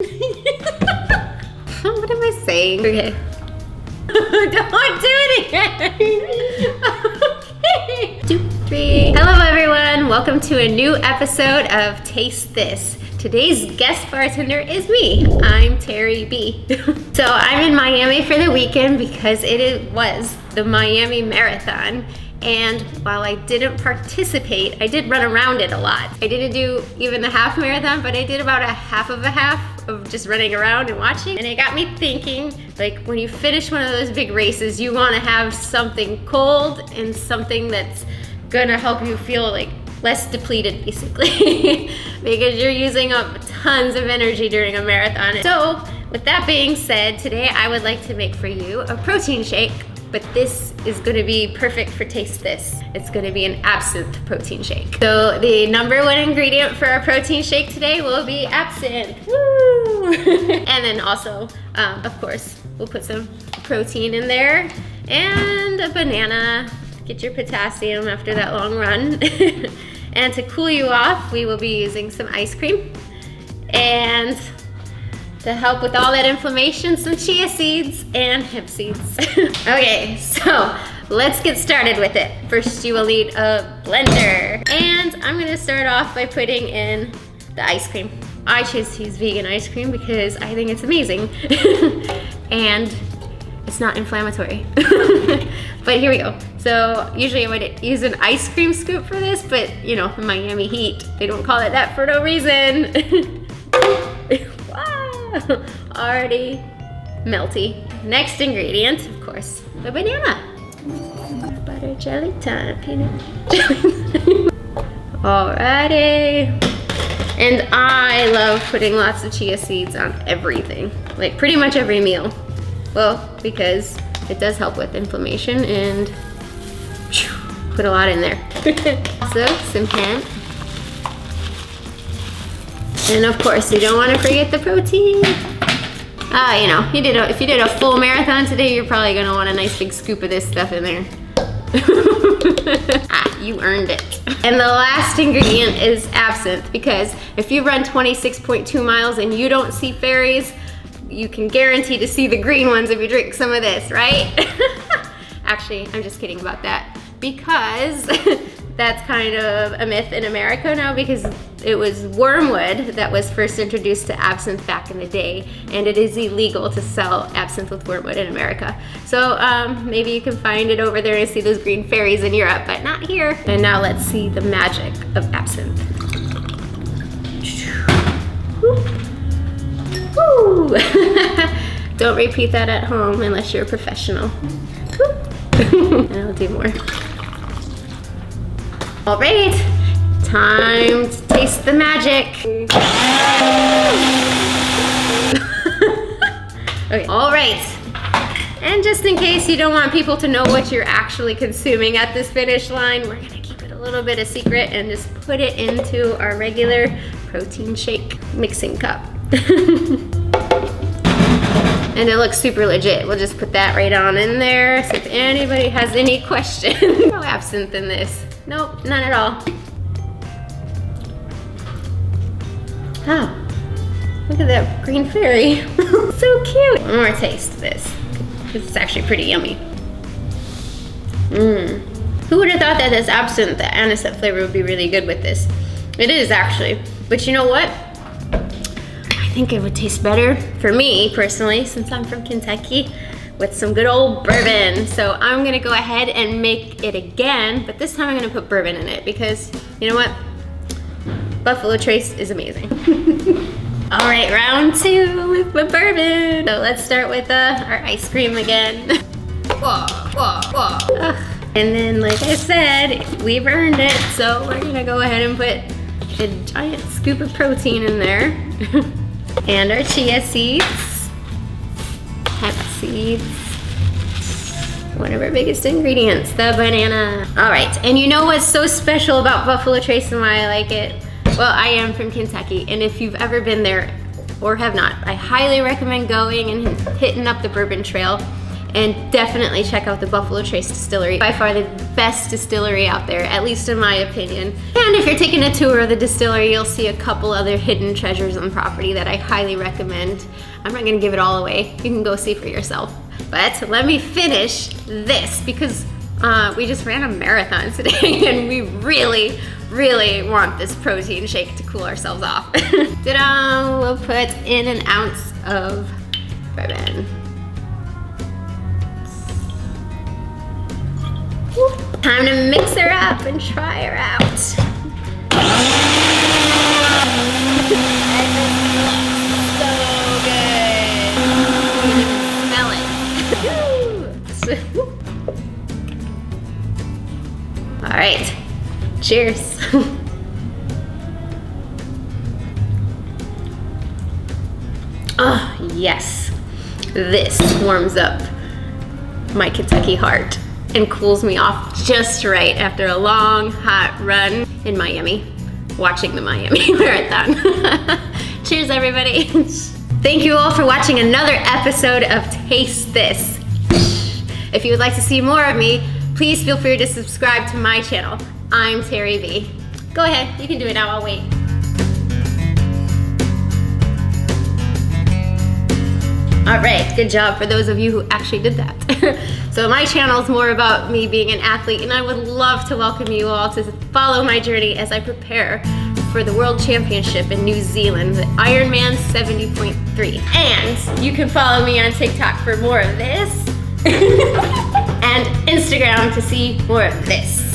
What am I saying? Okay. Don't do it again. Okay. 2, 3. Hello everyone. Welcome to a new episode of Taste This. Today's guest bartender is me. I'm IMTERRIBEE. So I'm in Miami for the weekend because it was the Miami Marathon. And while I didn't participate, I did run around it a lot. I didn't do even the half marathon, but I did about a half of just running around and watching. And it got me thinking, like when you finish one of those big races, you wanna have something cold and something that's gonna help you feel like less depleted basically, because you're using up tons of energy during a marathon. So with that being said, today I would like to make for you a protein shake. But this is gonna be perfect for Taste This. It's gonna be an absinthe protein shake. So the #1 ingredient for our protein shake today will be absinthe. Woo! And then also, of course, we'll put some protein in there and a banana. Get your potassium after that long run. And to cool you off, we will be using some ice cream. And to help with all that inflammation, some chia seeds and hemp seeds. Okay, so let's get started with it. First, you will need a blender. And I'm gonna start off by putting in the ice cream. I choose to use vegan ice cream because I think it's amazing. And it's not inflammatory. But here we go. So usually I would use an ice cream scoop for this, but you know, Miami heat, they don't call it that for no reason. Already melty. Next ingredient, of course, the banana. Butter jelly time, peanut jelly. Alrighty. And I love putting lots of chia seeds on everything, like pretty much every meal. Well, because it does help with inflammation and put a lot in there. So some hemp. And of course, you don't want to forget the protein. You know, if you did a full marathon today, you're probably gonna want a nice big scoop of this stuff in there. You earned it. And the last ingredient is absinthe, because if you run 26.2 miles and you don't see fairies, you can guarantee to see the green ones if you drink some of this, right? Actually, I'm just kidding about that, because that's kind of a myth in America now, because it was wormwood that was first introduced to absinthe back in the day, and it is illegal to sell absinthe with wormwood in America. So maybe you can find it over there and see those green fairies in Europe, but not here. And now let's see the magic of absinthe. Woo. Don't repeat that at home unless you're a professional. And I'll do more. All right, time to taste the magic. Okay, all right. And just in case you don't want people to know what you're actually consuming at this finish line, we're gonna keep it a little bit a secret and just put it into our regular protein shake mixing cup. And it looks super legit. We'll just put that right on in there. So if anybody has any questions, no absinthe in this. Nope, none at all. Oh, look at that green fairy. So cute. One more taste of this, because it's actually pretty yummy. Who would have thought that this absinthe, the anisette flavor, would be really good with this? It is actually, but you know what? I think it would taste better, for me personally, since I'm from Kentucky, with some good old bourbon. So I'm gonna go ahead and make it again, but this time I'm gonna put bourbon in it because, you know what? Buffalo Trace is amazing. All right, round 2 with the bourbon. So let's start with our ice cream again. Whoa, whoa, whoa. Ugh. And then, like I said, we've earned it, so we're gonna go ahead and put a giant scoop of protein in there. And our chia seeds, hemp seeds, one of our biggest ingredients, the banana. All right, and you know what's so special about Buffalo Trace and why I like it? Well, I am from Kentucky, and if you've ever been there or have not, I highly recommend going and hitting up the bourbon trail. And definitely check out the Buffalo Trace Distillery. By far the best distillery out there, at least in my opinion. And if you're taking a tour of the distillery, you'll see a couple other hidden treasures on the property that I highly recommend. I'm not gonna give it all away. You can go see for yourself. But let me finish this because we just ran a marathon today and we really want this protein shake to cool ourselves off. Ta-da! We'll put in an ounce of bourbon. Time to mix her up and try her out. So good. You can smell it. All right, cheers. Oh, yes. This warms up my Kentucky heart and cools me off just right after a long, hot run in Miami, watching the Miami Marathon. Cheers, everybody. Thank you all for watching another episode of Taste This. If you would like to see more of me, please feel free to subscribe to my channel. I'm IMTERRIBEE. Go ahead, you can do it now, I'll wait. All right, good job for those of you who actually did that. So my channel is more about me being an athlete, and I would love to welcome you all to follow my journey as I prepare for the World Championship in New Zealand, the Ironman 70.3. And you can follow me on TikTok for more of this, and Instagram to see more of this.